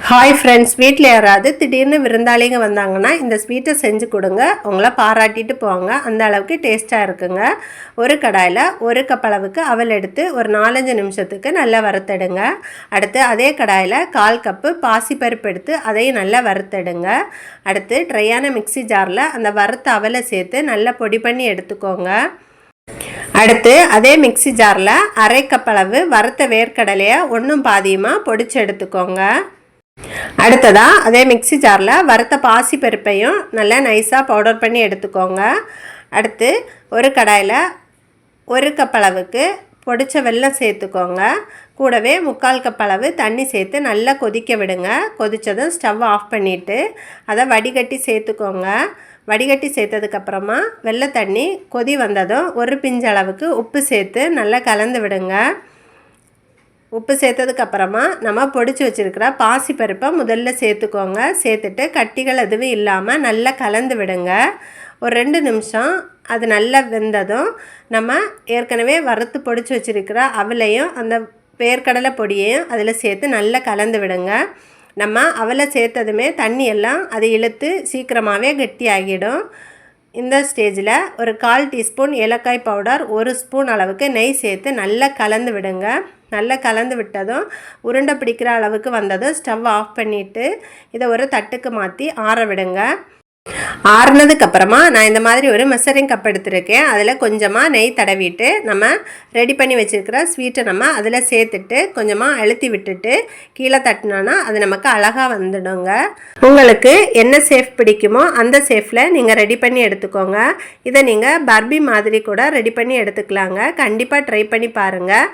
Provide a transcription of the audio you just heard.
Hi friends, வீட்டில் யாராவது திடீர்னு விருந்தாளிங்க வந்தாங்கன்னா இந்த ஸ்வீட்டை செஞ்சு கொடுங்க. உங்களை பாராட்டிட்டு போவாங்க. அந்த அளவுக்கு டேஸ்ட்டாக இருக்குங்க. ஒரு கடாயில் 1 கப் அளவுக்கு அவல் எடுத்து ஒரு 4-5 நிமிஷத்துக்கு நல்லா வறுத்தெடுங்க. அடுத்து அதே கடாயில் 1/4 கப்பு பாசிப்பருப்பு எடுத்து அதையும் நல்லா வறுத்தெடுங்க. அடுத்து ட்ரையான மிக்ஸி ஜாரில் அந்த வறுத்த அவலை சேர்த்து நல்லா பொடி பண்ணி எடுத்துக்கோங்க. அடுத்து அதே மிக்ஸி ஜாரில் 1/2 கப் அளவு வறுத்த வேர்க்கடலையை ஒன்றும் பாதியுமாக பொடிச்சு எடுத்துக்கோங்க. அடுத்ததாக அதே மிக்ஸி ஜாரில் வறுத்த பாசி பருப்பையும் நல்லா நைஸாக பவுடர் பண்ணி எடுத்துக்கோங்க. அடுத்து ஒரு கடாயில் 1 கப் அளவுக்கு பொடிச்ச வெல்லம் சேர்த்துக்கோங்க. கூடவே 3/4 கப் அளவு தண்ணி சேர்த்து நல்லா கொதிக்க விடுங்க. கொதித்ததும் ஸ்டவ் ஆஃப் பண்ணிவிட்டு அதை வடிகட்டி சேர்த்துக்கோங்க. வடிகட்டி சேர்த்ததுக்கப்புறமா வெள்ளை தண்ணி கொதி வந்ததும் ஒரு பிஞ்சு அளவுக்கு உப்பு சேர்த்து நல்லா கலந்து விடுங்க. உப்பு சேர்த்ததுக்கப்புறமா நம்ம பொடிச்சு வச்சுருக்கிற பாசிப்பருப்பை முதல்ல சேர்த்துக்கோங்க. சேர்த்துட்டு கட்டிகள் எதுவும் இல்லாமல் நல்லா கலந்து விடுங்க. ஒரு 2 நிமிஷம் அது நல்லா வெந்ததும் நம்ம ஏற்கனவே வறுத்து பொடிச்சு வச்சுருக்கிற அவலையும் அந்த வேர்க்கடலை பொடியையும் அதில் சேர்த்து நல்லா கலந்து விடுங்க. நம்ம அவலை சேர்த்ததுமே தண்ணி எல்லாம் அதை இழுத்து சீக்கிரமாகவே கெட்டி ஆகிடும். இந்த ஸ்டேஜில் ஒரு 1/4 டீஸ்பூன் ஏலக்காய் பவுடர், 1 ஸ்பூன் அளவுக்கு நெய் சேர்த்து நல்லா கலந்து விடுங்க. நல்லா கலந்து விட்டதும் உருண்டை பிடிக்கிற அளவுக்கு வந்ததும் ஸ்டவ் ஆஃப் பண்ணிவிட்டு இதை ஒரு தட்டுக்கு மாற்றி ஆற விடுங்க. ஆறுனதுக்கப்புறமா நான் இந்த மாதிரி ஒரு மெஷரிங் கப் எடுத்துருக்கேன். அதில் கொஞ்சமாக நெய் தடவிட்டு நம்ம ரெடி பண்ணி வச்சுருக்கிற ஸ்வீட்டை நம்ம அதில் சேர்த்துட்டு கொஞ்சமாக அழுத்தி விட்டுட்டு கீழே தட்டினோன்னா அது நமக்கு அழகாக வந்துடுங்க. உங்களுக்கு என்ன ஷேப் பிடிக்குமோ அந்த ஷேப்பில் நீங்கள் ரெடி பண்ணி எடுத்துக்கோங்க. இதை நீங்கள் பர்பி மாதிரி கூட ரெடி பண்ணி எடுத்துக்கலாங்க. கண்டிப்பாக ட்ரை பண்ணி பாருங்கள்.